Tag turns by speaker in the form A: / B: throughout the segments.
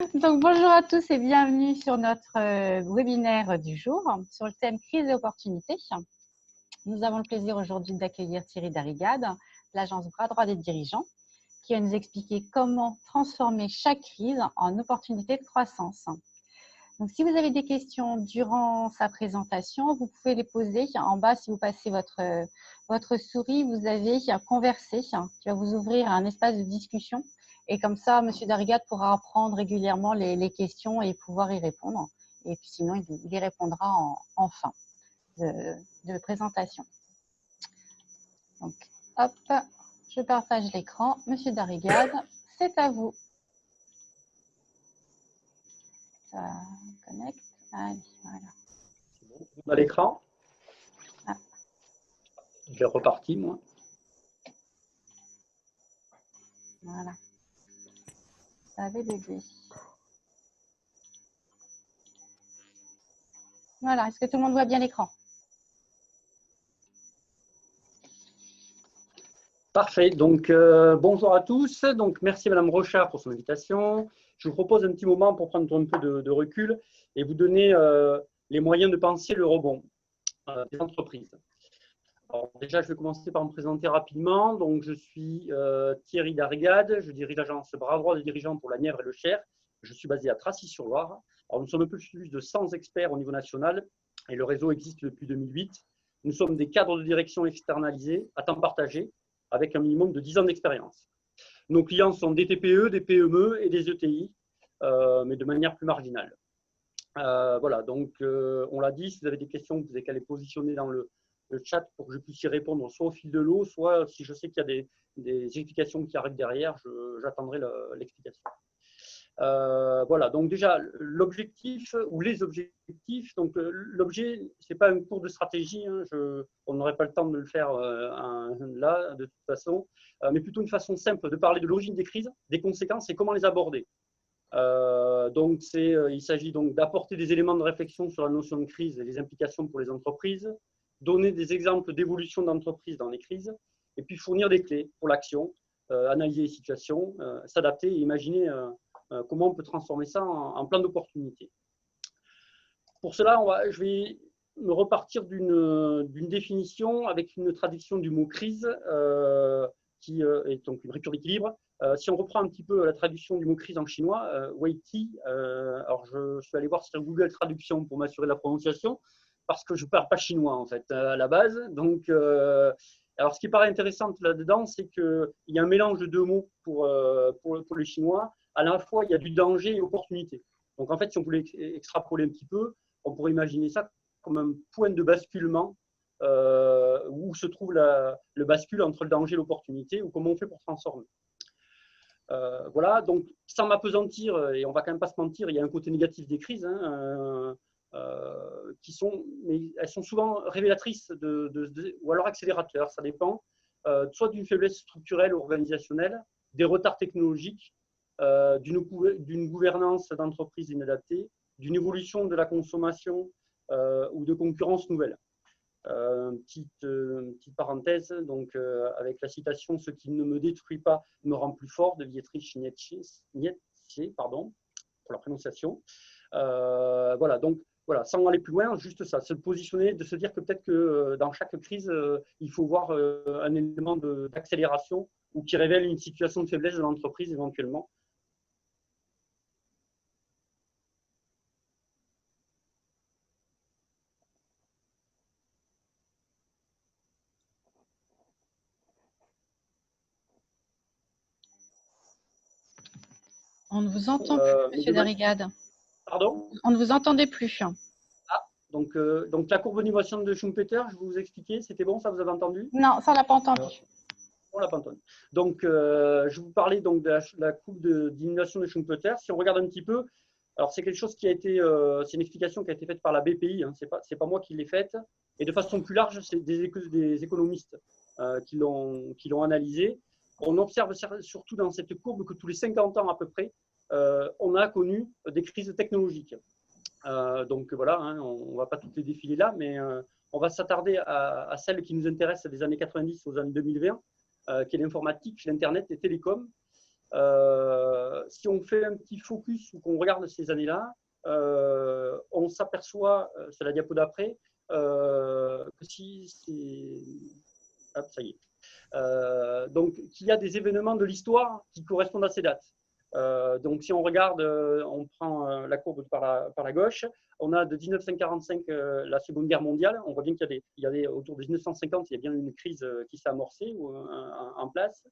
A: Donc, bonjour à tous et bienvenue sur notre webinaire du jour sur le thème crise et opportunités. Nous avons le plaisir aujourd'hui d'accueillir Thierry Darrigade, l'agence Bras droit des dirigeants, qui va nous expliquer comment transformer chaque crise en opportunité de croissance. Donc, si vous avez des questions durant sa présentation, vous pouvez les poser en bas. Si vous passez votre souris, vous avez Converser qui va vous ouvrir un espace de discussion. Et comme ça, M. Darrigade pourra prendre régulièrement les questions et pouvoir y répondre. Et puis sinon, il y répondra en fin de présentation. Donc, hop, je partage l'écran. M. Darrigade, c'est à vous. Ça connecte. Allez, voilà.
B: C'est bon, on a l'écran.
A: Ah.
B: Je l'ai reparti, moi.
A: Voilà. Ça avait bugué. Voilà, est-ce que tout le monde voit bien l'écran?
B: Parfait, donc bonjour à tous. Donc, merci Madame Rochard pour son invitation. Je vous propose un petit moment pour prendre un peu de recul et vous donner les moyens de penser le rebond des entreprises. Alors, déjà, je vais commencer par me présenter rapidement. Donc, je suis Thierry Darrigade, je dirige l'agence Bras droit des dirigeants pour la Nièvre et le Cher. Je suis basé à Tracy-sur-Loire. Alors, nous sommes un peu plus de 100 experts au niveau national et le réseau existe depuis 2008. Nous sommes des cadres de direction externalisés à temps partagé avec un minimum de 10 ans d'expérience. Nos clients sont des TPE, des PME et des ETI, mais de manière plus marginale. Voilà, donc on l'a dit, si vous avez des questions, vous avez qu'à les positionner dans le chat pour que je puisse y répondre soit au fil de l'eau, soit si je sais qu'il y a des explications qui arrivent derrière, j'attendrai l'explication. Voilà, donc déjà l'objectif ou les objectifs. Donc l'objet, c'est pas un cours de stratégie, hein, on n'aurait pas le temps de le faire là de toute façon, mais plutôt une façon simple de parler de l'origine des crises, des conséquences et comment les aborder. Donc il s'agit donc d'apporter des éléments de réflexion sur la notion de crise et les implications pour les entreprises, donner des exemples d'évolution d'entreprises dans les crises, et puis fournir des clés pour l'action, analyser les situations, s'adapter et imaginer comment on peut transformer ça en plan d'opportunité. Pour cela, je vais me repartir d'une définition avec une traduction du mot crise, qui est donc une rupture d'équilibre. Si on reprend un petit peu la traduction du mot crise en chinois, Weiti, alors je suis allé voir sur Google Traduction pour m'assurer de la prononciation, parce que je ne parle pas chinois en fait à la base. Donc, alors ce qui paraît intéressant là-dedans, c'est qu'il y a un mélange de deux mots pour les Chinois. À la fois, il y a du danger et opportunité. Donc en fait, si on voulait extrapoler un petit peu, on pourrait imaginer ça comme un point de basculement où se trouve le bascule entre le danger et l'opportunité, ou comment on fait pour transformer. Voilà, donc sans m'apesantir, et on va quand même pas se mentir, il y a un côté négatif des crises, hein, mais elles sont souvent révélatrices ou alors accélérateurs, ça dépend, soit d'une faiblesse structurelle ou organisationnelle, des retards technologiques, d'une gouvernance d'entreprise inadaptée, d'une évolution de la consommation ou de concurrence nouvelle. Petite parenthèse, donc avec la citation « Ce qui ne me détruit pas me rend plus fort » de Dietrich Nietzsche, pardon, pour la prononciation. Voilà, donc voilà, sans aller plus loin, juste ça, se positionner, de se dire que peut-être que dans chaque crise, il faut voir un élément d'accélération ou qui révèle une situation de faiblesse de l'entreprise éventuellement.
A: On ne vous entend plus, M. Darrigade.
B: Pardon?
A: On ne vous entendait plus.
B: Ah, donc la courbe de nivellation de Schumpeter, je vais vous expliquer, c'était bon, ça vous avez entendu?
A: Non, ça on l'a pas entendu.
B: On l'a pas entendu. Donc, je vais vous parler donc de la courbe de nivellation de Schumpeter. Si on regarde un petit peu, alors c'est quelque chose qui a été, c'est une explication qui a été faite par la BPI, hein, c'est pas moi qui l'ai faite, et de façon plus large, c'est des économistes qui l'ont analysé. On observe surtout dans cette courbe que tous les 50 ans à peu près, on a connu des crises technologiques. Donc voilà, hein, on ne va pas toutes les défiler là, mais on va s'attarder à celle qui nous intéresse des années 90 aux années 2020, qui est l'informatique, l'Internet, les télécoms. Si on fait un petit focus ou qu'on regarde ces années-là, on s'aperçoit, c'est la diapo d'après, que si c'est… Hop, ça y est. Donc, qu'il y a des événements de l'histoire qui correspondent à ces dates. Donc, si on regarde, on prend la courbe par la gauche, on a de 1945 la Seconde Guerre mondiale. On voit bien qu'il y a autour de 1950, il y a bien une crise qui s'est amorcée en place.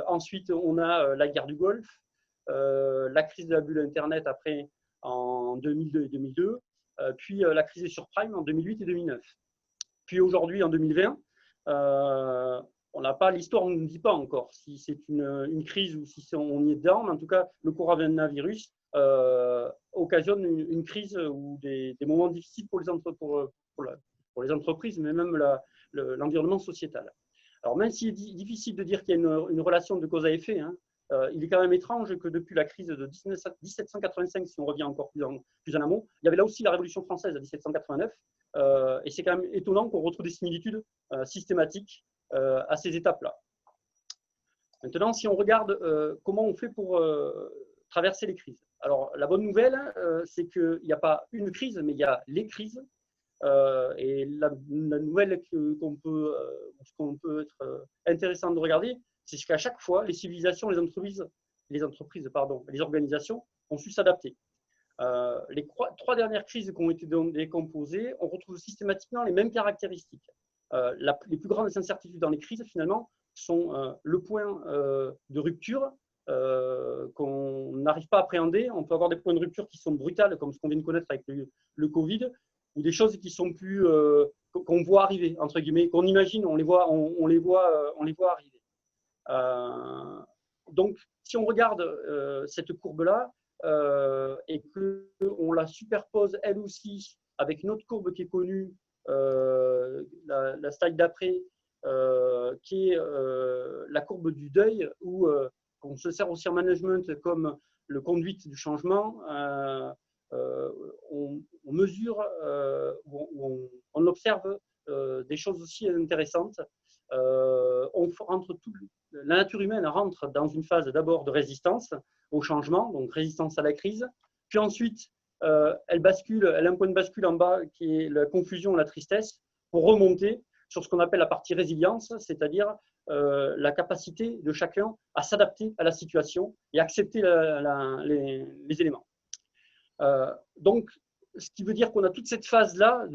B: Ensuite, on a la guerre du Golfe, la crise de la bulle Internet après en 2002 et 2002, puis la crise des subprimes en 2008 et 2009. Puis aujourd'hui, en 2020, on n'a pas, l'histoire ne nous dit pas encore si c'est une crise ou si on y est dedans, mais en tout cas, le coronavirus occasionne une crise ou des moments difficiles pour les entreprises, mais même l'environnement sociétal. Alors, même s'il est difficile de dire qu'il y a une relation de cause à effet, hein, il est quand même étrange que depuis la crise de 1785, si on revient encore plus en amont, il y avait là aussi la Révolution française de 1789, et c'est quand même étonnant qu'on retrouve des similitudes systématiques à ces étapes-là. Maintenant, si on regarde comment on fait pour traverser les crises. Alors, la bonne nouvelle, c'est qu'il n'y a pas une crise, mais il y a les crises. Et la nouvelle qu'on peut être intéressant de regarder, c'est qu'à chaque fois, les civilisations, les organisations ont su s'adapter. Les trois dernières crises qui ont été décomposées, on retrouve systématiquement les mêmes caractéristiques. Les plus grandes incertitudes dans les crises, finalement, sont le point de rupture qu'on n'arrive pas à appréhender. On peut avoir des points de rupture qui sont brutales, comme ce qu'on vient de connaître avec le Covid, ou des choses qui sont plus qu'on voit arriver, entre guillemets, qu'on imagine, on les voit arriver. Donc, si on regarde cette courbe-là et qu'on la superpose elle aussi avec une autre courbe qui est connue, la slide d'après, qui est la courbe du deuil, où on se sert aussi en management comme le conduite du changement. On mesure, on observe des choses aussi intéressantes. La nature humaine rentre dans une phase d'abord de résistance au changement, donc résistance à la crise, puis ensuite elle a un point de bascule en bas qui est la confusion, la tristesse, pour remonter sur ce qu'on appelle la partie résilience, c'est-à-dire la capacité de chacun à s'adapter à la situation et accepter les éléments. Donc, ce qui veut dire qu'on a toute cette phase-là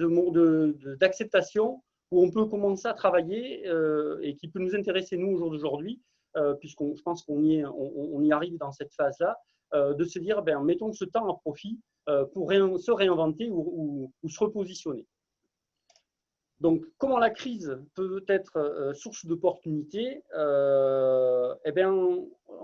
B: d'acceptation où on peut commencer à travailler et qui peut nous intéresser, nous, au jour d'aujourd'hui, je pense qu'on y arrive dans cette phase-là, de se dire, mettons ce temps à profit pour se réinventer ou se repositionner. Donc, comment la crise peut être source d'opportunités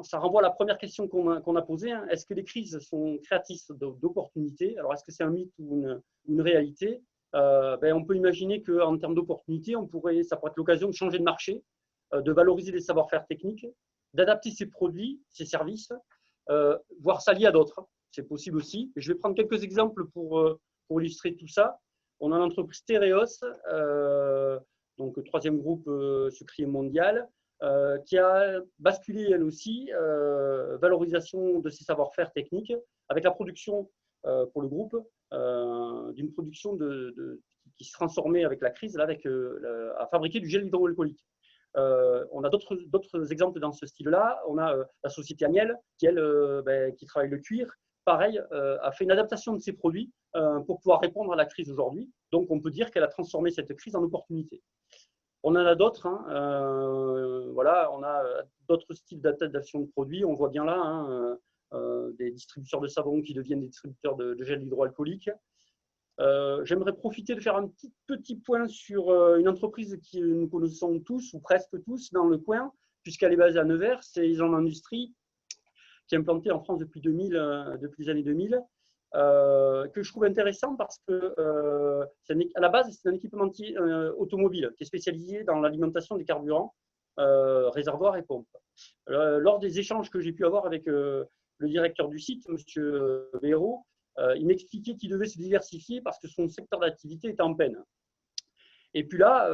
B: ça renvoie à la première question qu'on a posée. Hein. Est-ce que les crises sont créatrices d'opportunités? Alors, est-ce que c'est un mythe ou une réalité? On peut imaginer qu'en termes d'opportunités, ça pourrait être l'occasion de changer de marché, de valoriser les savoir-faire techniques, d'adapter ses produits, ses services, voire s'allier à d'autres. C'est possible aussi. Et je vais prendre quelques exemples pour illustrer tout ça. On a l'entreprise Tereos, donc troisième groupe sucrier mondial, qui a basculé elle aussi, valorisation de ses savoir-faire techniques, avec la production pour le groupe, d'une production qui se transformait avec la crise, là, à fabriquer du gel hydroalcoolique. On a d'autres exemples dans ce style-là. On a la société Amiel, qui travaille le cuir, pareil, a fait une adaptation de ses produits pour pouvoir répondre à la crise aujourd'hui. Donc, on peut dire qu'elle a transformé cette crise en opportunité. On en a d'autres. Hein, voilà, on a d'autres styles d'adaptation de produits. On voit bien là hein, des distributeurs de savon qui deviennent des distributeurs de gel hydroalcoolique. J'aimerais profiter de faire un petit point sur une entreprise que nous connaissons tous, ou presque tous, dans le coin, puisqu'elle est basée à Nevers, c'est Isan Industries, qui est implantée en France depuis les années 2000, que je trouve intéressant parce que à la base, c'est un équipementier automobile qui est spécialisé dans l'alimentation des carburants, réservoirs et pompes. Lors des échanges que j'ai pu avoir avec le directeur du site, M. Béraud, il m'expliquait qu'il devait se diversifier parce que son secteur d'activité était en peine. Et puis là,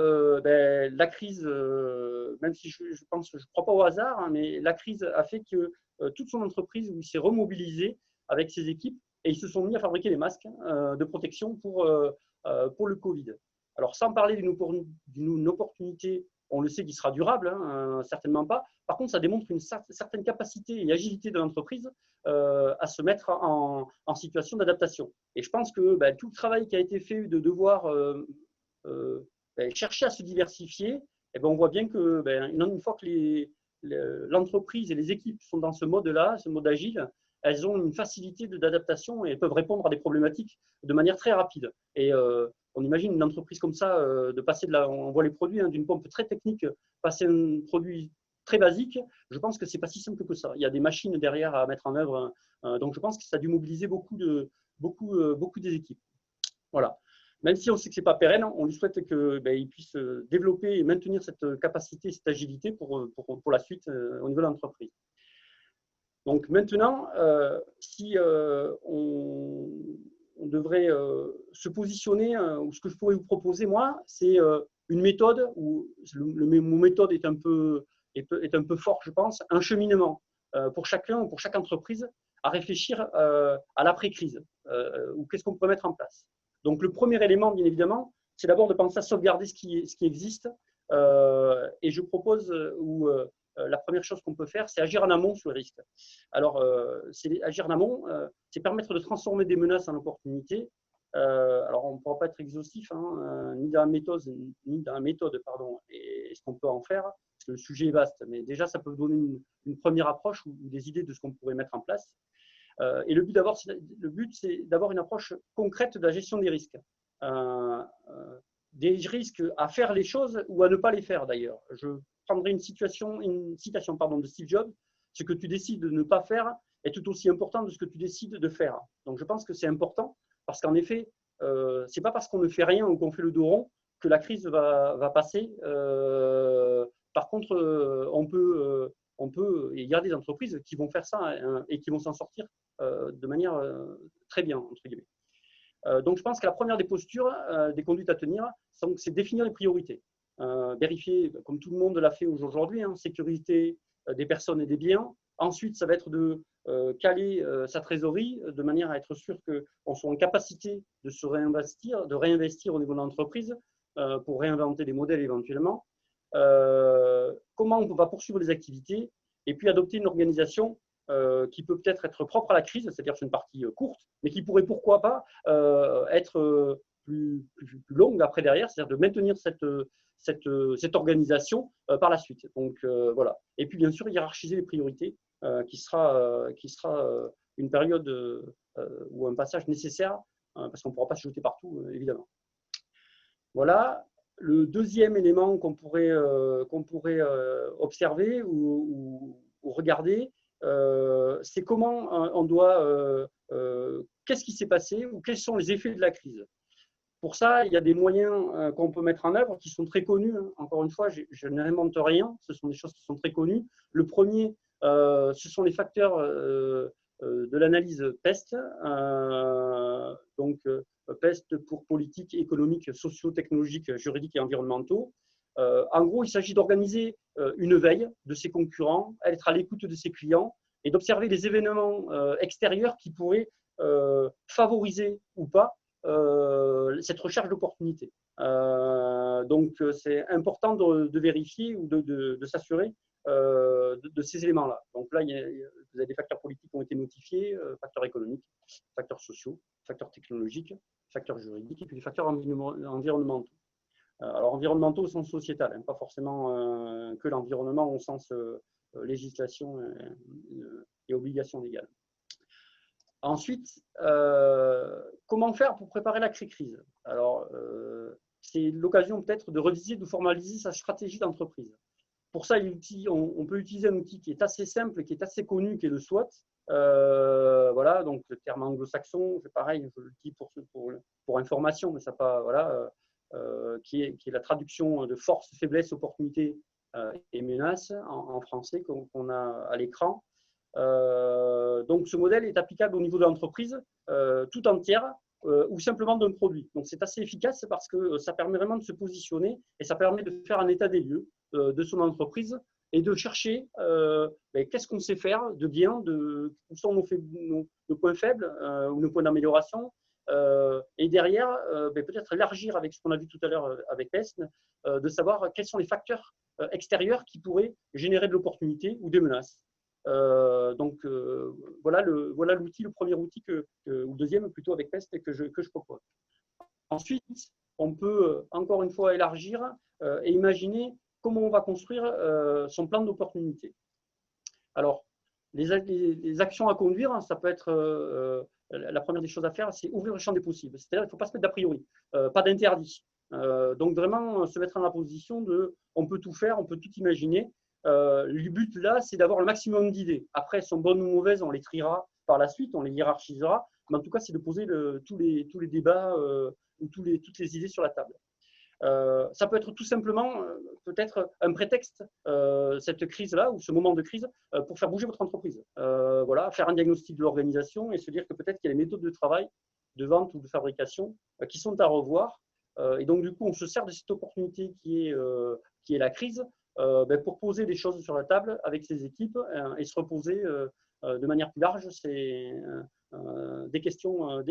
B: la crise, même si je ne crois pas au hasard, hein, mais la crise a fait que toute son entreprise où il s'est remobilisé avec ses équipes et ils se sont mis à fabriquer des masques de protection pour le Covid. Alors, sans parler d'une opportunité, on le sait, qui sera durable, hein, certainement pas. Par contre, ça démontre une certaine capacité et agilité de l'entreprise à se mettre en situation d'adaptation. Et je pense que tout le travail qui a été fait de devoir chercher à se diversifier, on voit bien que une fois que l'entreprise et les équipes sont dans ce mode-là, ce mode agile, elles ont une facilité d'adaptation et elles peuvent répondre à des problématiques de manière très rapide. Et on imagine une entreprise comme ça, de passer on voit les produits d'une pompe très technique, passer un produit très basique. Je pense que c'est pas si simple que ça. Il y a des machines derrière à mettre en œuvre. Donc je pense que ça a dû mobiliser beaucoup des équipes. Voilà. Même si on sait que c'est pas pérenne, on lui souhaite qu'il puisse développer et maintenir cette capacité, cette agilité pour la suite au niveau de l'entreprise. Donc maintenant, si on devrait se positionner, ou ce que je pourrais vous proposer, moi, c'est une méthode, où mon méthode est un peu fort, je pense, un cheminement pour chacun ou pour chaque entreprise à réfléchir à l'après-crise, ou qu'est-ce qu'on peut mettre en place. Donc le premier élément, bien évidemment, c'est d'abord de penser à sauvegarder ce qui existe, et je propose, la première chose qu'on peut faire, c'est agir en amont sur le risque. Alors, agir en amont, c'est permettre de transformer des menaces en opportunités. Alors, on ne pourra pas être exhaustif, ni dans la méthode, et ce qu'on peut en faire, parce que le sujet est vaste. Mais déjà, ça peut donner une première approche ou des idées de ce qu'on pourrait mettre en place. Et le but, c'est d'avoir une approche concrète de la gestion des risques. Des risques à faire les choses ou à ne pas les faire, d'ailleurs. Je prendrai une citation de Steve Jobs. Ce que tu décides de ne pas faire est tout aussi important que ce que tu décides de faire. Donc, je pense que c'est important parce qu'en effet, ce n'est pas parce qu'on ne fait rien ou qu'on fait le dos rond que la crise va passer. Par contre, il y a des entreprises qui vont faire ça et qui vont s'en sortir de manière très bien, entre guillemets. Donc, je pense que la première des postures, des conduites à tenir, c'est définir les priorités. Vérifier, comme tout le monde l'a fait aujourd'hui, sécurité des personnes et des biens. Ensuite, ça va être de caler sa trésorerie de manière à être sûr qu'on soit en capacité de se réinvestir, au niveau de l'entreprise pour réinventer des modèles éventuellement. Comment on va poursuivre les activités et puis adopter une organisation qui peut peut-être être propre à la crise, c'est-à-dire c'est une partie courte, mais qui pourrait pourquoi pas être plus longue après derrière, c'est-à-dire de maintenir cette organisation par la suite. Donc voilà. Et puis bien sûr hiérarchiser les priorités, qui sera une période ou un passage nécessaire, parce qu'on ne pourra pas se jeter partout, évidemment. Voilà. Le deuxième élément qu'on pourrait observer ou regarder, c'est comment on doit, qu'est-ce qui s'est passé ou quels sont les effets de la crise. Pour ça, il y a des moyens qu'on peut mettre en œuvre qui sont très connus. Encore une fois, je n'invente rien, ce sont des choses qui sont très connues. Le premier, ce sont les facteurs de l'analyse PEST, donc PEST pour politique, économique, socio-technologique, juridique et environnementaux. En gros, il s'agit d'organiser une veille de ses concurrents, être à l'écoute de ses clients et d'observer les événements extérieurs qui pourraient favoriser ou pas cette recherche d'opportunités. Donc, c'est important de vérifier ou de s'assurer de ces éléments-là. Donc là, vous avez des facteurs politiques qui ont été notifiés, facteurs économiques, facteurs sociaux, facteurs technologiques, facteurs juridiques et puis les facteurs environnementaux. Alors, environnementaux au sens sociétal, pas forcément que l'environnement au sens législation et obligations légales. Ensuite, comment faire pour préparer l'après-crise? Alors, c'est l'occasion peut-être de revisiter, de formaliser sa stratégie d'entreprise. Pour ça, on peut utiliser un outil qui est assez simple, qui est assez connu, qui est le SWOT. Voilà, donc le terme anglo-saxon, c'est pareil, je le dis pour information, mais ça pas, voilà, qui est la traduction de force, faiblesse, opportunité et menace en français qu'on a à l'écran. Donc, ce modèle est applicable au niveau de l'entreprise tout entière ou simplement d'un produit. Donc, c'est assez efficace parce que ça permet vraiment de se positionner et ça permet de faire un état des lieux de son entreprise et de chercher qu'est-ce qu'on sait faire de bien, où sont nos points faibles ou nos points d'amélioration. Et derrière, peut-être élargir avec ce qu'on a vu tout à l'heure avec PEST, de savoir quels sont les facteurs extérieurs qui pourraient générer de l'opportunité ou des menaces. Voilà l'outil, le premier outil ou deuxième plutôt avec PEST que je propose. Ensuite, on peut encore une fois élargir et imaginer comment on va construire son plan d'opportunité. Alors, les actions à conduire, ça peut être la première des choses à faire, c'est ouvrir le champ des possibles. C'est-à-dire qu'il ne faut pas se mettre d'a priori, pas d'interdit. Donc vraiment se mettre dans la position de on peut tout faire, on peut tout imaginer. Le but là, c'est d'avoir le maximum d'idées. Après, elles sont bonnes ou mauvaises, on les triera par la suite, on les hiérarchisera. Mais en tout cas, c'est de poser tous les débats ou toutes les idées sur la table. Ça peut être tout simplement peut-être un prétexte, cette crise-là ou ce moment de crise, pour faire bouger votre entreprise. Voilà, faire un diagnostic de l'organisation et se dire que peut-être qu'il y a des méthodes de travail, de vente ou de fabrication qui sont à revoir. Et donc, du coup, on se sert de cette opportunité qui est la crise pour poser des choses sur la table avec ses équipes et se reposer de manière plus large des questions.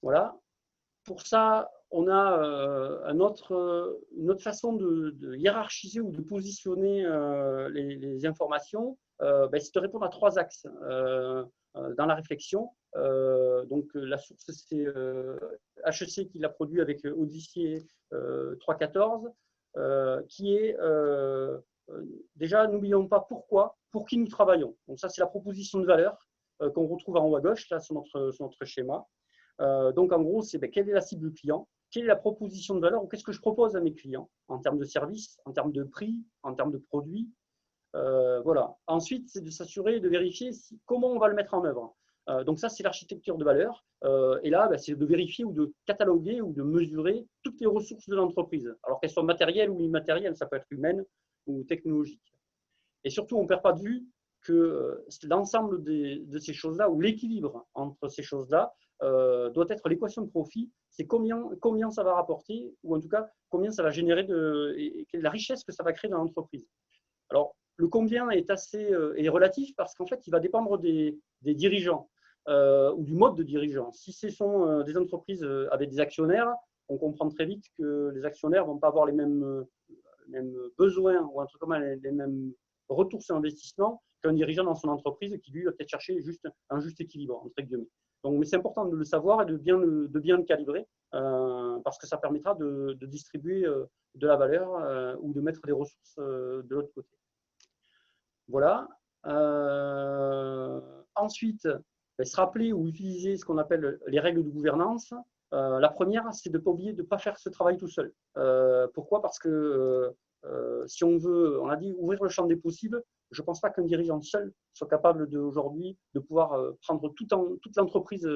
B: Voilà. Pour ça, on a une autre façon de hiérarchiser ou de positionner les informations, c'est de répondre à 3 axes dans la réflexion. Donc, la source, c'est HEC qui l'a produit avec Odyssey 3.14, qui est déjà, n'oublions pas pour qui nous travaillons. Donc, ça, c'est la proposition de valeur qu'on retrouve en haut à gauche, là, sur notre schéma. Donc, en gros, c'est quelle est la cible du client, quelle est la proposition de valeur ou qu'est-ce que je propose à mes clients en termes de services, en termes de prix, en termes de produits. Voilà. Ensuite, c'est de s'assurer et de vérifier comment on va le mettre en œuvre. Donc, ça, c'est l'architecture de valeur. Et là, c'est de vérifier ou de cataloguer ou de mesurer toutes les ressources de l'entreprise. Alors qu'elles soient matérielles ou immatérielles, ça peut être humaine ou technologique. Et surtout, on ne perd pas de vue que l'ensemble de ces choses-là ou l'équilibre entre ces choses-là doit être l'équation de profit. C'est combien ça va rapporter ou en tout cas combien ça va générer et la richesse que ça va créer dans l'entreprise. Alors, le combien est assez relatif parce qu'en fait, il va dépendre des dirigeants ou du mode de dirigeant. Si ce sont des entreprises avec des actionnaires, on comprend très vite que les actionnaires ne vont pas avoir les mêmes besoins ou en tout cas les mêmes retours sur investissement qu'un dirigeant dans son entreprise qui, lui, va peut-être chercher un juste équilibre, entre guillemets. Donc, mais c'est important de le savoir et de bien le calibrer parce que ça permettra de distribuer de la valeur ou de mettre des ressources de l'autre côté. Voilà. Ensuite, se rappeler ou utiliser ce qu'on appelle les règles de gouvernance. La première, c'est de ne pas oublier de ne pas faire ce travail tout seul. Pourquoi ? Parce que si on veut, on a dit, ouvrir le champ des possibles, je ne pense pas qu'un dirigeant seul soit capable aujourd'hui de pouvoir prendre toute l'entreprise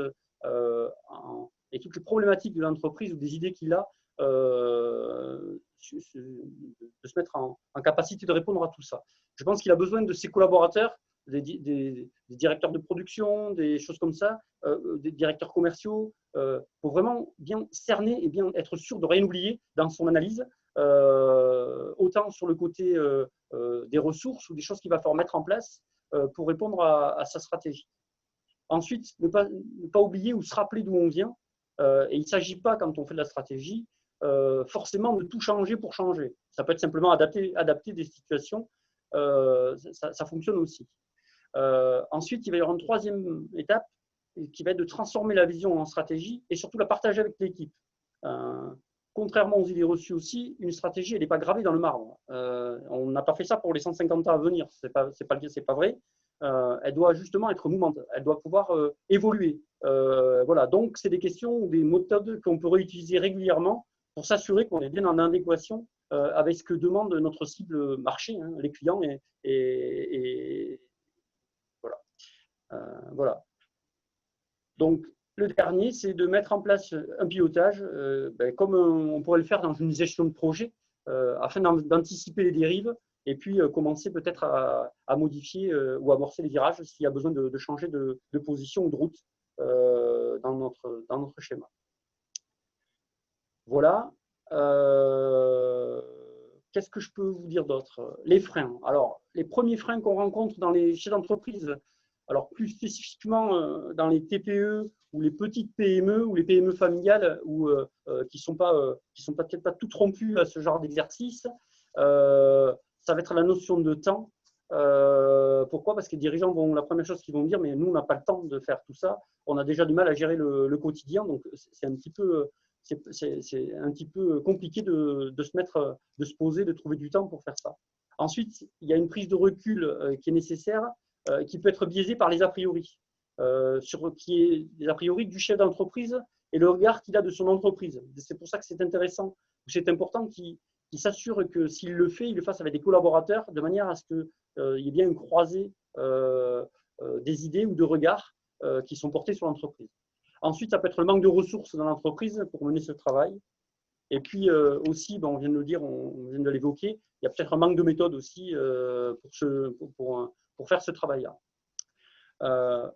B: et toutes les problématiques de l'entreprise ou des idées qu'il a, de se mettre en capacité de répondre à tout ça. Je pense qu'il a besoin de ses collaborateurs, des directeurs de production, des choses comme ça, des directeurs commerciaux, pour vraiment bien cerner et bien être sûr de rien oublier dans son analyse, autant sur le côté des ressources ou des choses qu'il va falloir mettre en place pour répondre à sa stratégie. Ensuite, ne pas oublier ou se rappeler d'où on vient. Et il ne s'agit pas, quand on fait de la stratégie, forcément de tout changer pour changer. Ça peut être simplement adapter des situations. Ça fonctionne aussi. Ensuite, il va y avoir une troisième étape qui va être de transformer la vision en stratégie et surtout la partager avec l'équipe. Contrairement aux idées reçues aussi, une stratégie, elle n'est pas gravée dans le marbre. On n'a pas fait ça pour les 150 ans à venir, c'est pas vrai. Elle doit justement être mouvante, elle doit pouvoir évoluer. Voilà. Donc, c'est des questions ou des méthodes qu'on peut réutiliser régulièrement pour s'assurer qu'on est bien en adéquation avec ce que demande notre cible marché, hein, les clients. Et voilà. Voilà. Donc, le dernier, c'est de mettre en place un pilotage, comme on pourrait le faire dans une gestion de projet, afin d'anticiper les dérives et puis commencer peut-être à modifier ou amorcer les virages s'il y a besoin de changer de position ou de route dans notre schéma. Voilà. qu'est-ce que je peux vous dire d'autre? Les freins. Alors, les premiers freins qu'on rencontre dans les chefs d'entreprise, alors plus spécifiquement dans les TPE ou les petites PME ou les PME familiales qui sont peut-être pas toutes rompues à ce genre d'exercice, ça va être la notion de temps. Pourquoi? Parce que les dirigeants la première chose qu'ils vont dire, mais nous, on n'a pas le temps de faire tout ça. On a déjà du mal à gérer le quotidien, donc c'est un petit peu compliqué de se poser, de trouver du temps pour faire ça. Ensuite, il y a une prise de recul qui est nécessaire, qui peut être biaisée par les a priori, qui est les a priori du chef d'entreprise et le regard qu'il a de son entreprise. C'est pour ça que c'est intéressant, c'est important qu'il s'assure que s'il le fait, il le fasse avec des collaborateurs de manière à ce qu'il y ait bien une croisée des idées ou de regards qui sont portés sur l'entreprise. Ensuite, ça peut être le manque de ressources dans l'entreprise pour mener ce travail. Et puis aussi, on vient de le dire, on vient de l'évoquer, il y a peut-être un manque de méthode aussi pour faire ce travail-là. En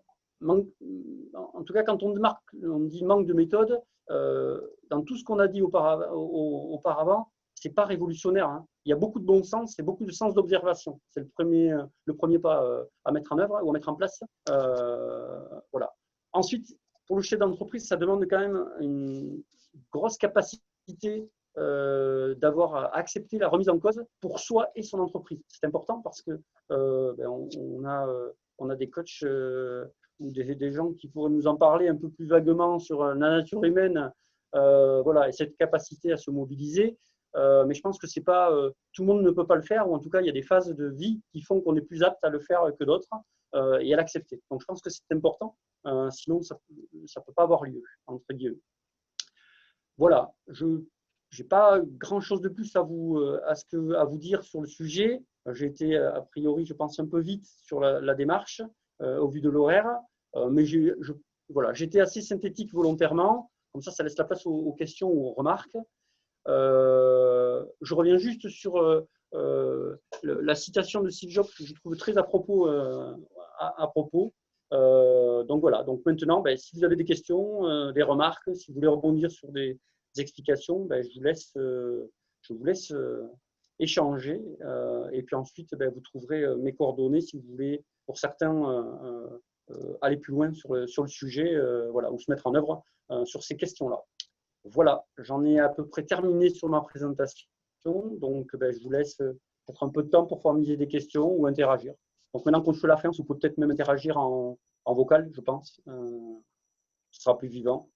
B: tout cas, quand on dit manque de méthode, dans tout ce qu'on a dit auparavant, ce n'est pas révolutionnaire. Hein. Il y a beaucoup de bon sens et beaucoup de sens d'observation. C'est le premier pas à mettre en œuvre ou à mettre en place. Voilà. Ensuite, pour le chef d'entreprise, ça demande quand même une grosse capacité d'avoir accepté la remise en cause pour soi et son entreprise. C'est important parce que on a des coachs ou des gens qui pourraient nous en parler un peu plus vaguement sur la nature humaine, voilà, et cette capacité à se mobiliser. Mais je pense que c'est pas tout le monde ne peut pas le faire, ou en tout cas il y a des phases de vie qui font qu'on est plus apte à le faire que d'autres et à l'accepter. Donc je pense que c'est important, sinon ça ne peut pas avoir lieu, entre guillemets. Voilà, je n'ai pas grand-chose de plus à vous dire sur le sujet. J'ai été a priori, je pense, un peu vite sur la démarche au vu de l'horaire, mais j'étais assez synthétique volontairement, comme ça laisse la place aux questions ou aux remarques. Je reviens juste sur la citation de Steve Jobs que je trouve très à propos. Donc voilà, donc maintenant, si vous avez des questions, des remarques, si vous voulez rebondir sur des explications, je vous laisse échanger. Et puis ensuite, vous trouverez mes coordonnées si vous voulez, pour certains, aller plus loin sur le sujet voilà, ou se mettre en œuvre sur ces questions-là. Voilà, j'en ai à peu près terminé sur ma présentation. Donc, je vous laisse peut-être un peu de temps pour formuler des questions ou interagir. Donc, maintenant qu'on fait la fin, vous pouvez peut-être même interagir en vocal, je pense. Ce sera plus vivant.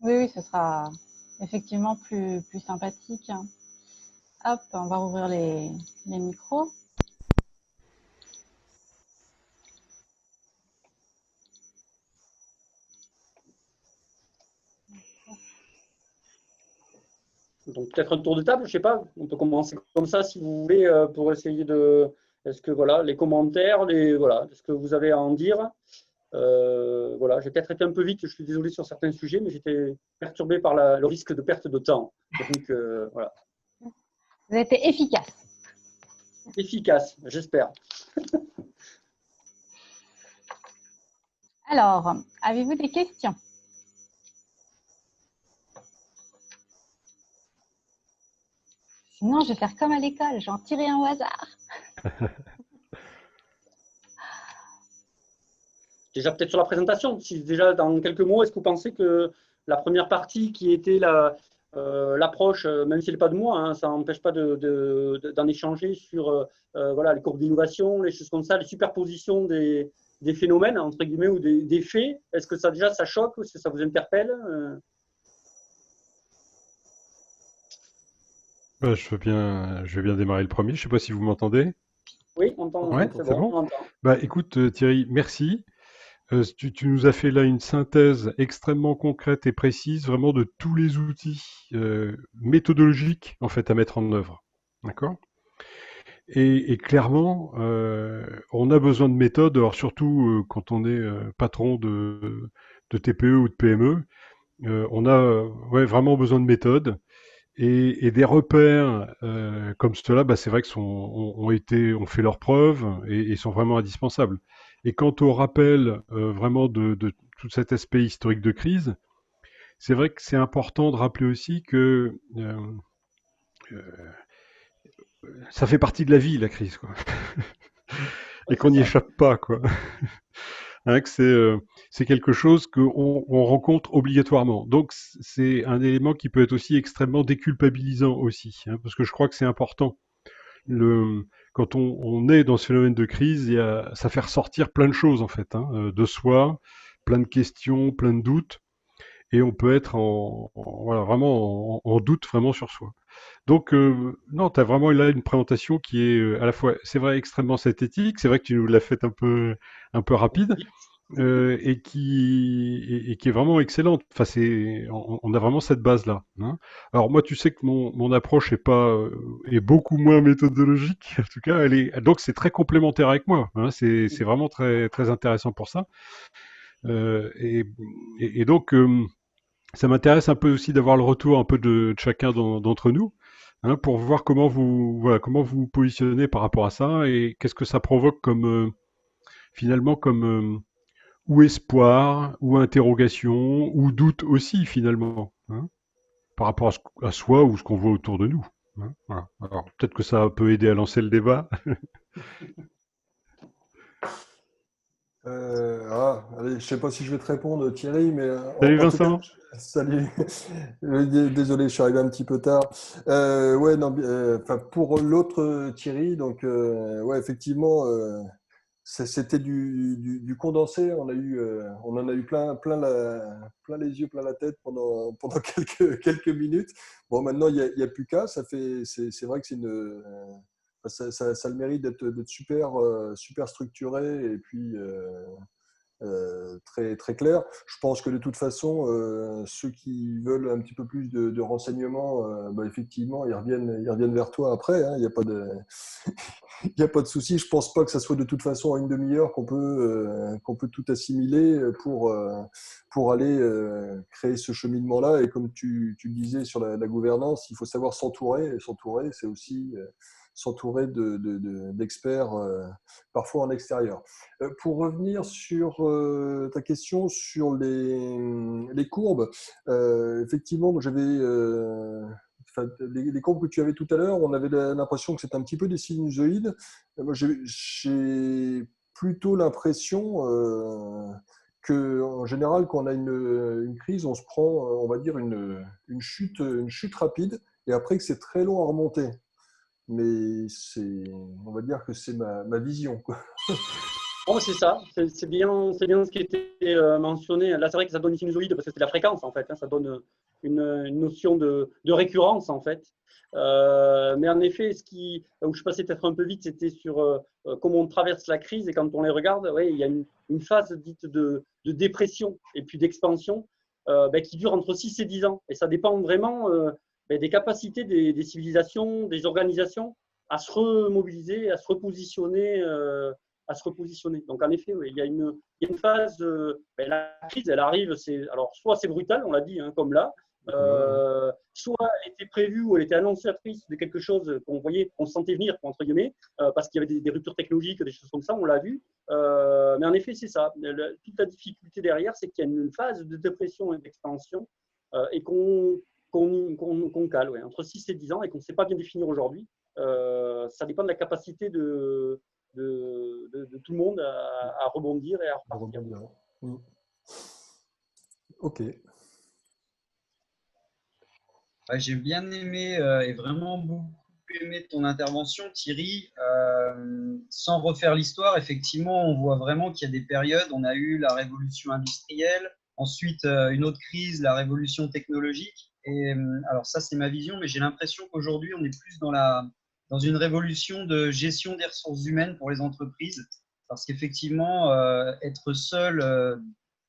A: Oui, ce sera effectivement plus sympathique. Hop, on va ouvrir les micros.
B: Donc peut-être un tour de table, je ne sais pas, on peut commencer comme ça si vous voulez pour essayer de… Est-ce que voilà, les commentaires, ce que vous avez à en dire voilà, j'ai peut-être été un peu vite, je suis désolé sur certains sujets, mais j'étais perturbé par le risque de perte de temps. Donc voilà.
A: Vous avez été efficace.
B: Efficace, j'espère.
A: Alors, avez-vous des questions? Sinon, je vais faire comme à l'école, j'en tirer un au hasard.
B: Déjà, peut-être sur la présentation, si déjà dans quelques mots, est-ce que vous pensez que la première partie qui était l'approche, même si elle n'est pas de moi, hein, ça n'empêche pas d'en échanger sur voilà, les courbes d'innovation, les choses comme ça, les superpositions des phénomènes, entre guillemets, ou des faits, est-ce que ça déjà ça choque, est-ce que ça vous interpelle
C: Je veux bien démarrer le premier. Je ne sais pas si vous m'entendez.
B: Oui, on entend.
C: Ouais,
B: c'est bon, on entend.
C: Écoute, Thierry, merci. Tu nous as fait là une synthèse extrêmement concrète et précise, vraiment de tous les outils méthodologiques en fait à mettre en œuvre. D'accord ? Et clairement, on a besoin de méthodes, alors surtout quand on est patron de TPE ou de PME, on a vraiment besoin de méthodes. Et des repères comme ceux-là, c'est vrai que ont fait leurs preuves et sont vraiment indispensables. Et quant au rappel vraiment de tout cet aspect historique de crise, c'est vrai que c'est important de rappeler aussi que ça fait partie de la vie, la crise, quoi.
B: Ouais,
C: Et
B: c'est
C: qu'on n'y
B: ça.
C: échappe pas, quoi. Hein, que c'est quelque chose qu'on rencontre obligatoirement. Donc, c'est un élément qui peut être aussi extrêmement déculpabilisant aussi, hein, parce que je crois que c'est important. Quand on est dans ce phénomène de crise, ça fait ressortir plein de choses, en fait, hein, de soi, plein de questions, plein de doutes, et on peut être voilà, vraiment en doute vraiment sur soi. Donc, non, tu as vraiment là une présentation qui est à la fois, c'est vrai, extrêmement synthétique, c'est vrai que tu nous l'as faite un peu rapide, et qui est vraiment excellente. Enfin, on a vraiment cette base-là, hein. Alors moi, tu sais que mon approche est beaucoup moins méthodologique. En tout cas, donc c'est très complémentaire avec moi, hein. C'est vraiment très, très intéressant pour ça. Euh, et, et donc, ça m'intéresse un peu aussi d'avoir le retour un peu de chacun d'entre nous, hein, pour voir voilà, comment vous vous positionnez par rapport à ça et qu'est-ce que ça provoque finalement comme ou espoir, ou interrogation, ou doute aussi finalement, hein, par rapport à soi ou ce qu'on voit autour de nous, hein, voilà. Alors peut-être que ça peut aider à lancer le débat.
D: Allez, je sais pas si je vais te répondre, Thierry, mais
C: Salut
D: en tout cas,
C: Vincent.
D: salut. Désolé, je suis arrivé un petit peu tard. Ouais, non, enfin, pour l'autre Thierry, donc ouais, effectivement, c'était du condensé. On en a eu plein les yeux, plein la tête pendant quelques minutes. Bon, maintenant, il y a plus qu'à. C'est vrai que ça a le mérite d'être super, super structuré et puis très, très clair. Je pense que de toute façon, ceux qui veulent un petit peu plus de renseignements, bah, effectivement, ils reviennent vers toi après, hein. Il n'y a pas de, il y a pas de souci. Je pense pas que ça soit de toute façon en une demi-heure qu'on peut tout assimiler pour aller créer ce cheminement-là. Et comme tu le disais sur la gouvernance, il faut savoir s'entourer. Et s'entourer, c'est aussi s'entourer d'experts, parfois en extérieur. Pour revenir sur ta question sur les courbes, effectivement, j'avais enfin, les courbes que tu avais tout à l'heure, on avait l'impression que c'était un petit peu des sinusoïdes. Moi, j'ai plutôt l'impression que, en général, quand on a une crise, on se prend, on va dire, une chute rapide, et après que c'est très long à remonter. Mais on va dire que c'est ma vision, quoi.
B: Oh, c'est ça, c'est bien ce qui était mentionné. Là, c'est vrai que ça donne une sinusoïde parce que c'est la fréquence en fait, hein, ça donne une notion de récurrence en fait. Mais en effet, où je passais peut-être un peu vite, c'était sur comment on traverse la crise et quand on les regarde, ouais, il y a une phase dite de dépression et puis d'expansion qui dure entre 6 et 10 ans. Et ça dépend vraiment des capacités des civilisations, des organisations à se remobiliser, à se repositionner. Donc, en effet, oui, il y a une phase, la crise, elle arrive, alors, soit c'est brutal, on l'a dit, hein, comme là,
D: Comme là, ouais.
B: soit elle était prévue ou elle était annonciatrice de quelque chose qu'on voyait, qu'on sentait venir, entre guillemets, parce qu'il y avait des ruptures technologiques, des choses comme ça, on l'a vu. Mais en effet, c'est ça. Toute la difficulté derrière, c'est qu'il y a une phase de dépression et d'expansion et qu'on cale, ouais, entre 6 et 10 ans et qu'on ne sait pas bien définir aujourd'hui. Ça dépend de la capacité de tout le monde à rebondir et à
D: De
B: repartir.
D: rebondir. Mm. Ok.
E: Ouais, j'ai bien aimé et vraiment beaucoup aimé ton intervention, Thierry. Sans refaire l'histoire, effectivement, on voit vraiment qu'il y a des périodes. On a eu la révolution industrielle, ensuite une autre crise, la révolution technologique. Et alors ça, c'est ma vision, mais j'ai l'impression qu'aujourd'hui, on est plus dans une révolution de gestion des ressources humaines pour les entreprises, parce qu'effectivement, être seul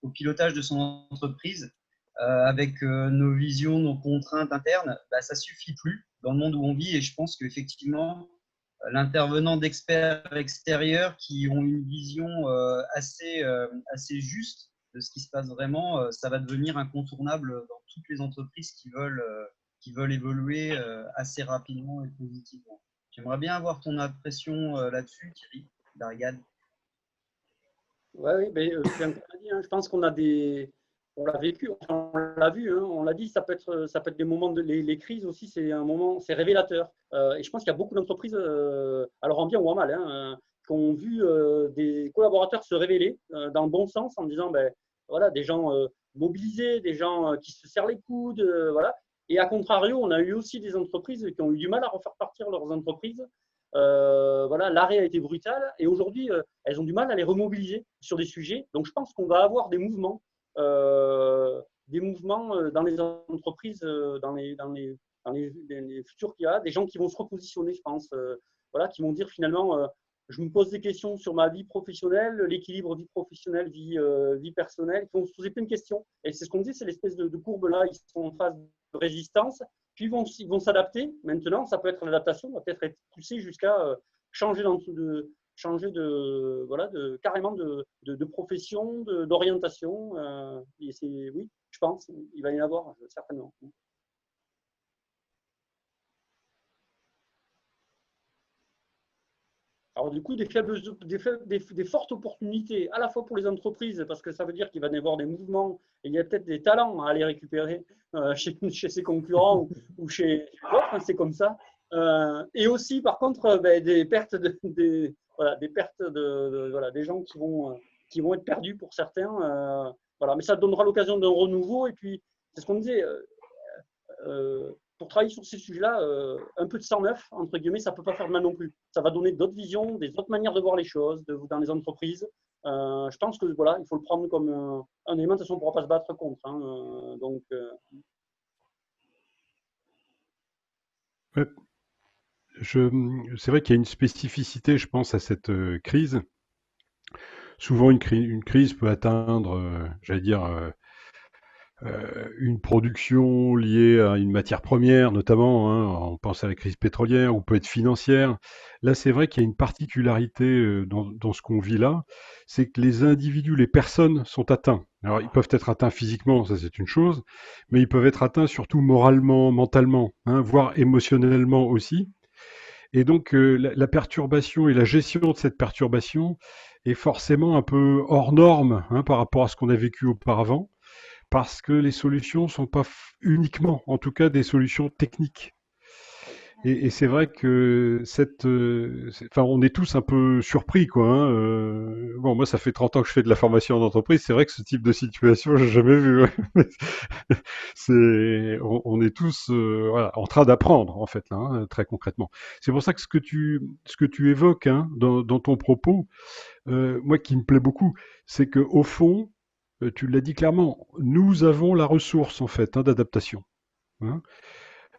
E: au pilotage de son entreprise, avec nos visions, nos contraintes internes, bah, ça ne suffit plus dans le monde où on vit. Et je pense qu'effectivement, l'intervenant d'experts extérieurs qui ont une vision assez juste de ce qui se passe vraiment, ça va devenir incontournable dans toutes les entreprises qui veulent évoluer assez rapidement et positivement. J'aimerais bien avoir ton impression là-dessus, Thierry Darrigade.
B: Oui, mais c'est un peu dit, hein. Je pense qu'on a on l'a vécu, on l'a vu, hein, on l'a dit, ça peut être des moments, les crises aussi, c'est un moment, c'est révélateur. Et je pense qu'il y a beaucoup d'entreprises, alors en bien ou en mal, hein, qui ont vu des collaborateurs se révéler dans le bon sens en disant, ben, voilà, des gens mobilisés, des gens qui se serrent les coudes, voilà. Et à contrario, on a eu aussi des entreprises qui ont eu du mal à refaire partir leurs entreprises. Voilà, l'arrêt a été brutal et aujourd'hui, elles ont du mal à les remobiliser sur des sujets. Donc, je pense qu'on va avoir des mouvements dans les entreprises, dans les futurs qu'il y a, des gens qui vont se repositionner, je pense, voilà, qui vont dire finalement, je me pose des questions sur ma vie professionnelle, l'équilibre vie professionnelle, vie personnelle, qui vont se poser plein de questions. Et c'est ce qu'on dit, c'est l'espèce de courbe-là, ils sont en phase de résistance, puis ils vont s'adapter. Maintenant, ça peut être l'adaptation, va peut-être être poussé jusqu'à changer carrément de profession, d'orientation. Et oui, je pense, il va y en avoir certainement. Alors du coup, des fortes opportunités, à la fois pour les entreprises, parce que ça veut dire qu'il va y avoir des mouvements, et il y a peut-être des talents à aller récupérer chez ses concurrents ou chez d'autres, hein, c'est comme ça. Et aussi, par contre, des pertes des gens qui vont être perdus pour certains. Voilà. Mais ça donnera l'occasion d'un renouveau. Et puis, c'est ce qu'on disait, pour travailler sur ces sujets-là, un peu de sang neuf, entre guillemets, ça ne peut pas faire de mal non plus. Ça va donner d'autres visions, des autres manières de voir les choses dans les entreprises. Je pense que voilà, il faut le prendre comme un élément. De toute façon, on ne pourra pas se battre contre. Hein, donc,
C: c'est vrai qu'il y a une spécificité, je pense, à cette crise. Souvent, une crise peut atteindre, j'allais dire, une production liée à une matière première, notamment, hein, on pense à la crise pétrolière, ou peut être financière. Là, c'est vrai qu'il y a une particularité dans ce qu'on vit là, c'est que les individus, les personnes sont atteints. Alors, ils peuvent être atteints physiquement, ça c'est une chose, mais ils peuvent être atteints surtout moralement, mentalement, hein, voire émotionnellement aussi. Et donc, la perturbation et la gestion de cette perturbation est forcément un peu hors norme, hein, par rapport à ce qu'on a vécu auparavant, parce que les solutions ne sont pas uniquement, en tout cas, des solutions techniques. Et c'est vrai que on est tous un peu surpris, quoi. Hein. Bon, moi, ça fait 30 ans que je fais de la formation en entreprise. C'est vrai que ce type de situation, j'ai jamais vu. Ouais. On est tous voilà, en train d'apprendre, en fait, là, hein, très concrètement. C'est pour ça que ce que tu évoques, hein, dans ton propos, moi, qui me plaît beaucoup, c'est que au fond, tu l'as dit clairement, nous avons la ressource, en fait, hein, d'adaptation. Hein.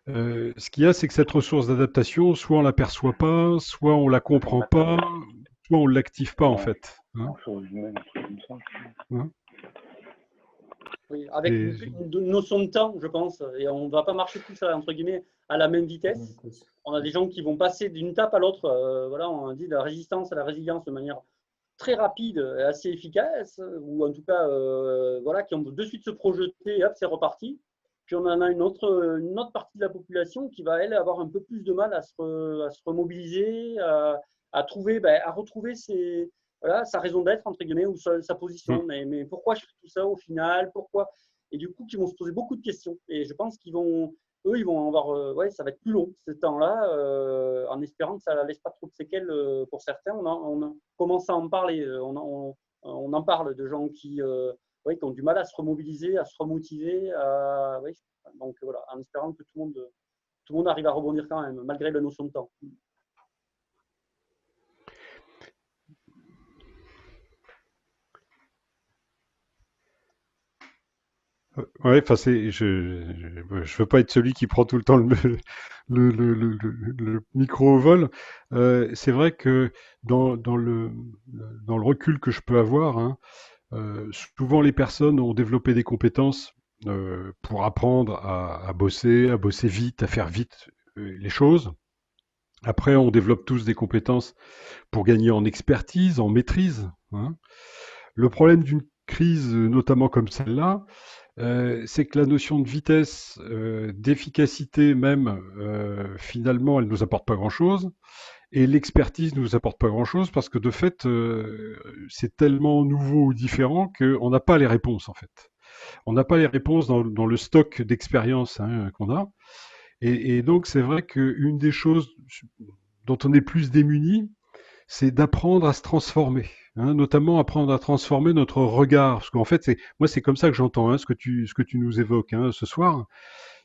C: Ce qu'il y a, c'est que cette ressource d'adaptation, soit on l'aperçoit pas, soit on la comprend pas, soit on l'active pas, en fait. Hein.
B: Hein. Oui, avec une notion de temps, je pense, et on ne va pas marcher tous entre guillemets à la même vitesse. On a des gens qui vont passer d'une étape à l'autre. Voilà, on dit de la résistance à la résilience de manière très rapide et assez efficace, ou en tout cas, voilà, qui ont de suite se projeter, et hop, c'est reparti. Puis on en a une autre partie de la population qui va, elle, avoir un peu plus de mal à se remobiliser, à retrouver sa raison d'être, entre guillemets, ou sa position. Mais pourquoi je fais tout ça au final? Pourquoi? Et du coup, ils vont se poser beaucoup de questions. Et je pense ils vont avoir, ça va être plus long, ce temps-là, en espérant que ça ne laisse pas trop de séquelles pour certains. On commence à en parler. On en parle de gens qui ont du mal à se remobiliser, à se remotiver. Donc voilà, en espérant que tout le monde arrive à rebondir quand même, malgré la notion de temps.
C: Ouais, enfin je veux pas être celui qui prend tout le temps le micro au vol. C'est vrai que dans le recul que je peux avoir, hein, souvent les personnes ont développé des compétences pour apprendre à bosser vite, à faire vite les choses. Après, on développe tous des compétences pour gagner en expertise, en maîtrise. Hein. Le problème d'une crise, notamment comme celle-là, c'est que la notion de vitesse, d'efficacité même, finalement, elle ne nous apporte pas grand-chose. Et l'expertise ne nous apporte pas grand-chose parce que de fait, c'est tellement nouveau ou différent qu'on n'a pas les réponses, en fait. On n'a pas les réponses dans le stock d'expérience qu'on a. Et donc, c'est vrai qu'une des choses dont on est plus démuni, c'est d'apprendre à se transformer, notamment apprendre à transformer notre regard. Parce qu'en fait, moi, c'est comme ça que j'entends ce que tu nous évoques ce soir.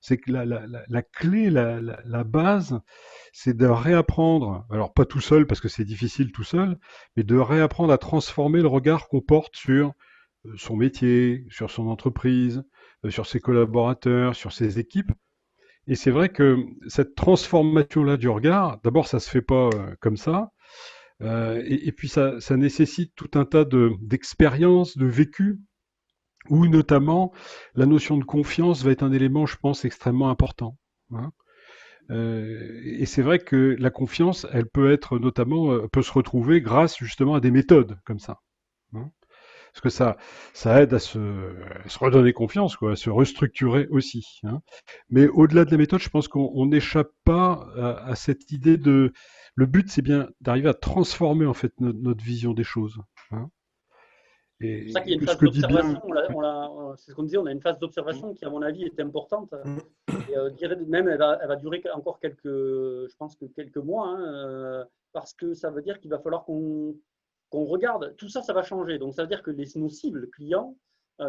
C: C'est que la clé, la base, c'est de réapprendre, alors pas tout seul parce que c'est difficile tout seul, mais de réapprendre à transformer le regard qu'on porte sur son métier, sur son entreprise, sur ses collaborateurs, sur ses équipes. Et c'est vrai que cette transformation-là du regard, d'abord, ça se fait pas comme ça. Et puis ça nécessite tout un tas d'expériences, de vécus, où notamment la notion de confiance va être un élément, je pense, extrêmement important. Et c'est vrai que la confiance, elle peut être notamment, peut se retrouver grâce justement à des méthodes comme ça. Parce que ça aide à se redonner confiance, à se restructurer aussi. Mais au-delà de la méthode, je pense qu'on n'échappe pas à cette idée de... Le but, c'est bien d'arriver à transformer en fait notre vision des choses.
B: C'est pour ça qu'il y a une phase d'observation. C'est ce qu'on disait, on a une phase d'observation qui, à mon avis, est importante. Et même, elle va durer encore je pense que quelques mois, parce que ça veut dire qu'il va falloir qu'on regarde. Tout ça, ça va changer. Donc, ça veut dire que nos cibles clients,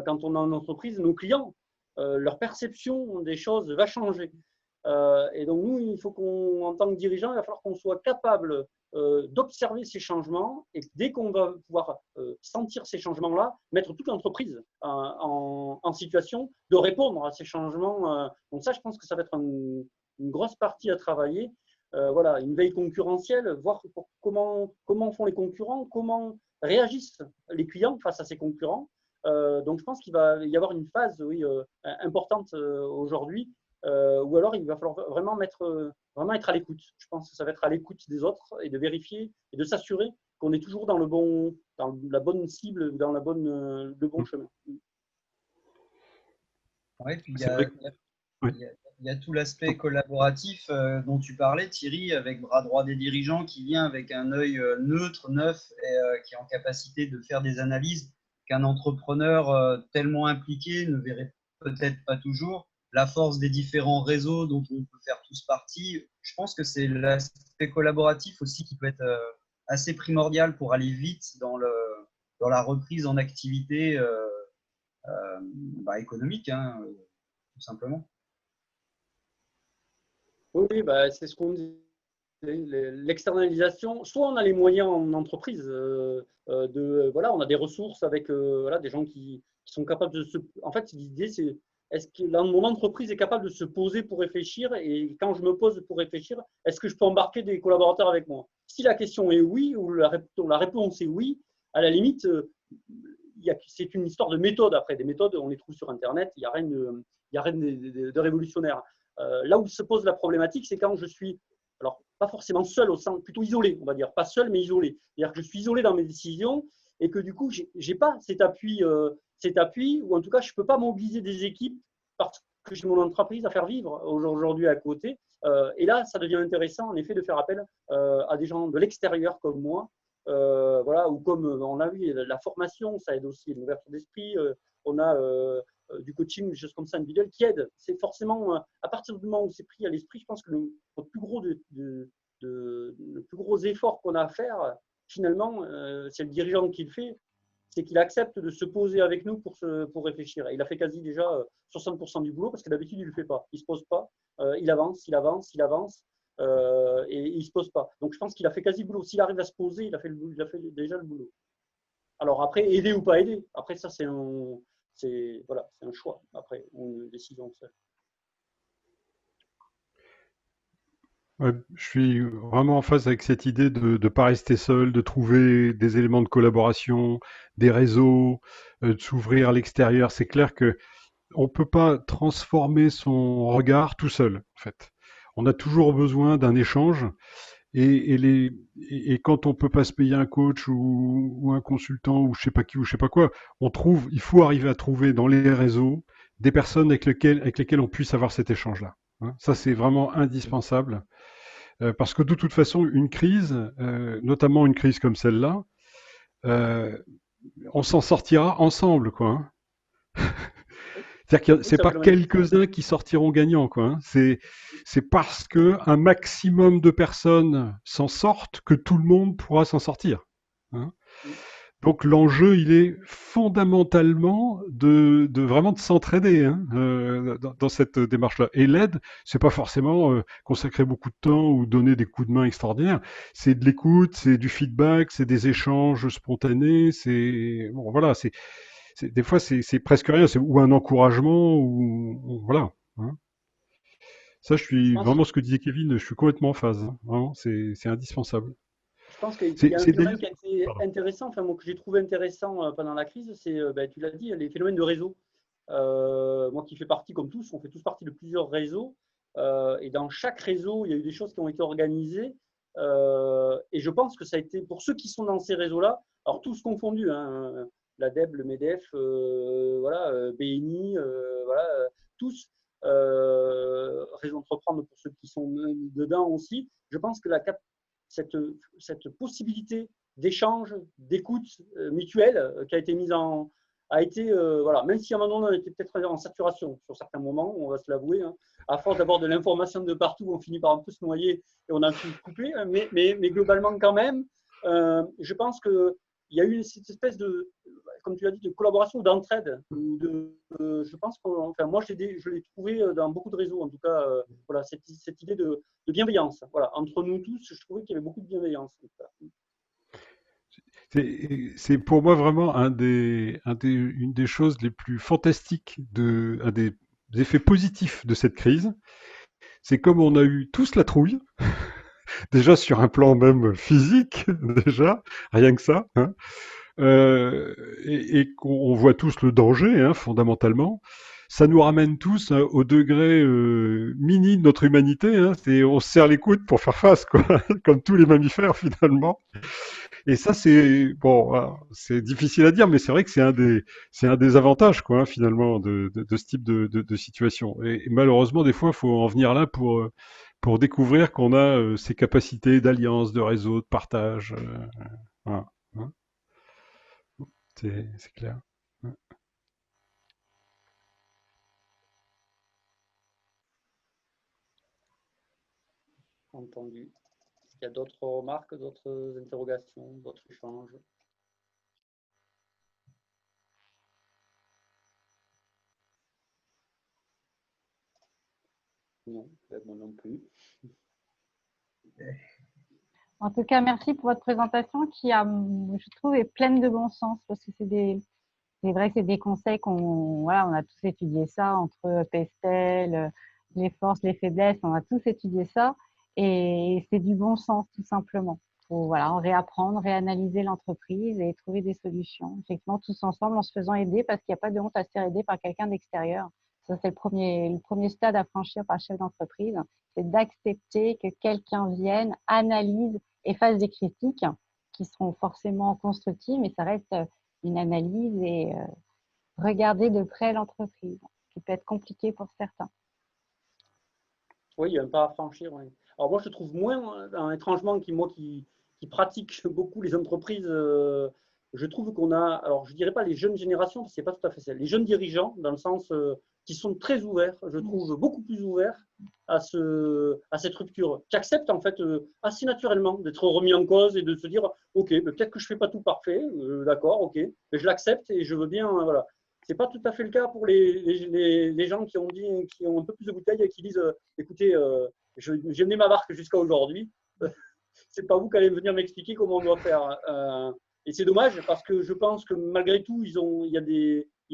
B: quand on est en entreprise, nos clients, leur perception des choses va changer. Et donc, nous, il faut qu'en tant que dirigeant, il va falloir qu'on soit capable d'observer ces changements et dès qu'on va pouvoir sentir ces changements-là, mettre toute l'entreprise en situation de répondre à ces changements. Donc ça, je pense que ça va être une grosse partie à travailler. Voilà, une veille concurrentielle, voir comment font les concurrents, comment réagissent les clients face à ces concurrents. Donc je pense qu'il va y avoir une phase importante aujourd'hui. Ou alors il va falloir vraiment être à l'écoute. Je pense que ça va être à l'écoute des autres et de vérifier et de s'assurer qu'on est toujours dans la bonne cible, dans le bon chemin.
E: Ouais, puis il y a tout l'aspect collaboratif dont tu parlais, Thierry, avec bras droit des dirigeants qui vient avec un œil neutre, neuf et qui est en capacité de faire des analyses qu'un entrepreneur tellement impliqué ne verrait peut-être pas toujours. La force des différents réseaux dont on peut faire tous partie. Je pense que c'est l'aspect collaboratif aussi qui peut être assez primordial pour aller vite dans la reprise en activité économique, tout simplement.
B: Oui, c'est ce qu'on dit. L'externalisation, soit on a les moyens en entreprise, on a des ressources avec des gens qui sont capables de se... En fait, l'idée, c'est est-ce que mon entreprise est capable de se poser pour réfléchir et quand je me pose pour réfléchir, est-ce que je peux embarquer des collaborateurs avec moi? Si la question est oui ou la réponse est oui, à la limite, c'est une histoire de méthode. Après, des méthodes, on les trouve sur Internet, il n'y a rien de révolutionnaire. Là où se pose la problématique, c'est quand je suis, alors pas forcément seul au sein, plutôt isolé, on va dire, pas seul mais isolé. C'est-à-dire que je suis isolé dans mes décisions et que du coup, je n'ai pas cet appui, ou en tout cas, je ne peux pas mobiliser des équipes parce que j'ai mon entreprise à faire vivre aujourd'hui à côté. Et là, ça devient intéressant, en effet, de faire appel à des gens de l'extérieur comme moi, ou comme on a vu, la formation, ça aide aussi, l'ouverture d'esprit. On a du coaching, des choses comme ça, individuelles, qui aident. C'est forcément, à partir du moment où c'est pris à l'esprit, je pense que le plus gros effort qu'on a à faire, finalement, c'est le dirigeant qui le fait. C'est qu'il accepte de se poser avec nous pour réfléchir. Et il a fait quasi déjà 60% du boulot parce que d'habitude, il ne le fait pas. Il ne se pose pas. Il avance et il ne se pose pas. Donc, je pense qu'il a fait quasi le boulot. S'il arrive à se poser, il a fait déjà le boulot. Alors après, aider ou pas aider, après ça, c'est un choix. Après, une décision seule.
C: Ouais, je suis vraiment en phase avec cette idée de ne pas rester seul, de trouver des éléments de collaboration, des réseaux, de s'ouvrir à l'extérieur. C'est clair que on peut pas transformer son regard tout seul, en fait. On a toujours besoin d'un échange et quand on peut pas se payer un coach ou un consultant ou je sais pas qui ou je sais pas quoi, il faut arriver à trouver dans les réseaux des personnes avec lesquelles on puisse avoir cet échange-là. Ça, c'est vraiment indispensable. Parce que de toute façon, une crise, notamment une crise comme celle-là, on s'en sortira ensemble, quoi. C'est-à-dire que
B: Oui,
C: c'est
B: c'est un
C: pas
B: phénomène.
C: quelques-uns qui sortiront gagnants, quoi. Hein. C'est parce que un maximum de personnes s'en sortent que tout le monde pourra s'en sortir. Hein. Donc l'enjeu, il est fondamentalement de vraiment de s'entraider hein, dans cette démarche-là. Et l'aide, c'est pas forcément consacrer beaucoup de temps ou donner des coups de main extraordinaires. C'est de l'écoute, c'est du feedback, c'est des échanges spontanés. C'est bon, voilà. Des fois, c'est presque rien. C'est ou un encouragement ou voilà. Hein. Ça, je
B: Je
C: suis
B: pense,
C: vraiment ce que disait Kevin. Je suis complètement en phase. Hein. Vraiment, c'est indispensable.
B: je pense qu'il y a un
C: C'est des
B: phénomène
C: livres.
B: qui a été
C: Pardon.
B: intéressant, enfin, moi, que j'ai trouvé intéressant pendant la crise, c'est, ben, tu l'as dit, les phénomènes de réseau. Moi qui fais partie, comme tous, on fait tous partie de plusieurs réseaux. Et dans chaque réseau, il y a eu des choses qui ont été organisées. Et je pense que ça a été, pour ceux qui sont dans ces réseaux-là, alors tous confondus, hein, l'ADEB, le MEDEF, voilà, BNI, voilà, tous, Réseau Entreprendre pour ceux qui sont dedans aussi. Je pense que cette possibilité d'échange, d'écoute mutuelle qui a été mise en, a été, voilà, même si à un moment donné, on était peut-être en saturation sur certains moments, on va se l'avouer, hein, à force d'avoir de l'information de partout, on finit par un peu se noyer et on a tout coupé, hein, mais globalement quand même, je pense qu'il y a eu cette espèce de, comme tu l'as dit, de collaboration ou d'entraide. Je pense que, enfin, moi, je l'ai trouvé dans beaucoup de réseaux, en tout cas, voilà, cette idée de bienveillance. Voilà, entre nous tous, je trouvais qu'il y avait beaucoup de bienveillance.
C: C'est pour moi vraiment une des choses les plus fantastiques, un des effets positifs de cette crise. C'est comme on a eu tous la trouille, déjà sur un plan même physique, déjà, rien que ça, hein, et qu'on voit tous le danger, hein, fondamentalement. Ça nous ramène tous hein, au degré mini de notre humanité. Hein, on se serre les coudes pour faire face, quoi, comme tous les mammifères finalement. Et ça, c'est bon, voilà, c'est difficile à dire, mais c'est vrai que c'est un des avantages, quoi, hein, finalement, de ce type de situation. Et malheureusement, des fois, il faut en venir là pour découvrir qu'on a ces capacités d'alliance, de réseau, de partage. Voilà, hein, c'est clair. Ouais.
B: Entendu. Est-ce qu'il y a d'autres remarques, d'autres interrogations, d'autres échanges? Non, moi non plus.
A: En tout cas, merci pour votre présentation qui je trouve, est pleine de bon sens parce que c'est vrai que c'est des conseils voilà, on a tous étudié ça entre Pestel, les forces, les faiblesses, on a tous étudié ça et c'est du bon sens tout simplement. Faut, voilà, réapprendre, réanalyser l'entreprise et trouver des solutions. Effectivement, tous ensemble en se faisant aider parce qu'il n'y a pas de honte à se faire aider par quelqu'un d'extérieur. Ça, c'est le premier stade à franchir par chef d'entreprise, c'est d'accepter que quelqu'un vienne, analyse et fasse des critiques qui seront forcément constructives, mais ça reste une analyse et regarder de près l'entreprise, qui peut être compliqué pour certains.
B: Oui, il y a un pas à franchir. Oui. Alors moi, je trouve moins, étrangement, moi qui pratique beaucoup les entreprises, je trouve qu'on a, alors je dirais pas les jeunes générations, parce que c'est pas tout à fait ça, les jeunes dirigeants, dans le sens qui sont très ouverts, je trouve beaucoup plus ouverts à cette rupture, qui acceptent en fait assez naturellement d'être remis en cause et de se dire, ok, peut-être que je fais pas tout parfait, d'accord, ok, mais je l'accepte et je veux bien, voilà. C'est pas tout à fait le cas pour les gens qui ont un peu plus de bouteilles et qui disent écoutez, j'ai mené ma barque jusqu'à aujourd'hui. C'est pas vous qui allez venir m'expliquer comment on doit faire. Et c'est dommage parce que je pense que malgré tout, il y a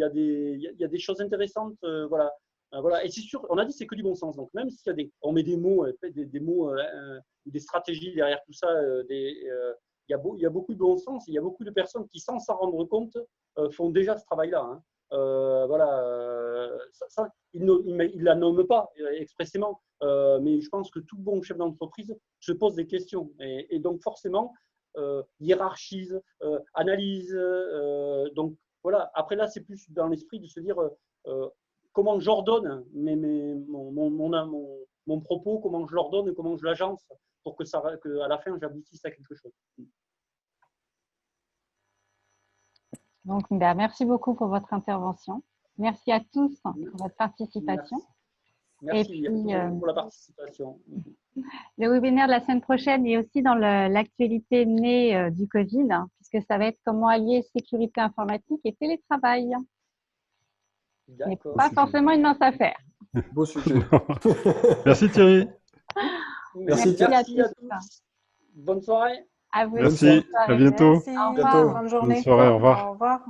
B: des choses intéressantes. Voilà. Voilà. Et c'est sûr, on a dit c'est que du bon sens. Donc même s'il y a on met des mots, des mots, des stratégies derrière tout ça, il y a beaucoup de bon sens. Il y a beaucoup de personnes qui, sans s'en rendre compte, font déjà ce travail-là. Hein. Voilà, il ne la nomme pas expressément, mais je pense que tout bon chef d'entreprise se pose des questions et donc forcément hiérarchise, analyse. Donc voilà, après là, c'est plus dans l'esprit de se dire comment j'ordonne mon propos, comment je l'ordonne et comment je l'agence pour que à la fin, j'aboutisse à quelque chose.
A: Donc, merci beaucoup pour votre intervention. Merci à tous pour votre participation.
B: Merci
A: Et puis,
B: pour la participation.
A: Le webinaire de la semaine prochaine est aussi dans l'actualité née du Covid, puisque ça va être comment allier sécurité informatique et télétravail. Ce n'est
B: D'accord.
A: pas forcément une mince affaire.
D: Beau sujet.
C: Merci Thierry.
D: Merci,
A: à
B: Merci à
A: tous.
B: tous. Bonne soirée.
A: À vous.
C: Merci,
A: Bonne soirée.
C: à bientôt.
F: Merci.
A: Au revoir.
D: Bientôt.
F: Bonne journée.
C: Bonne soirée, au revoir.
F: Au revoir.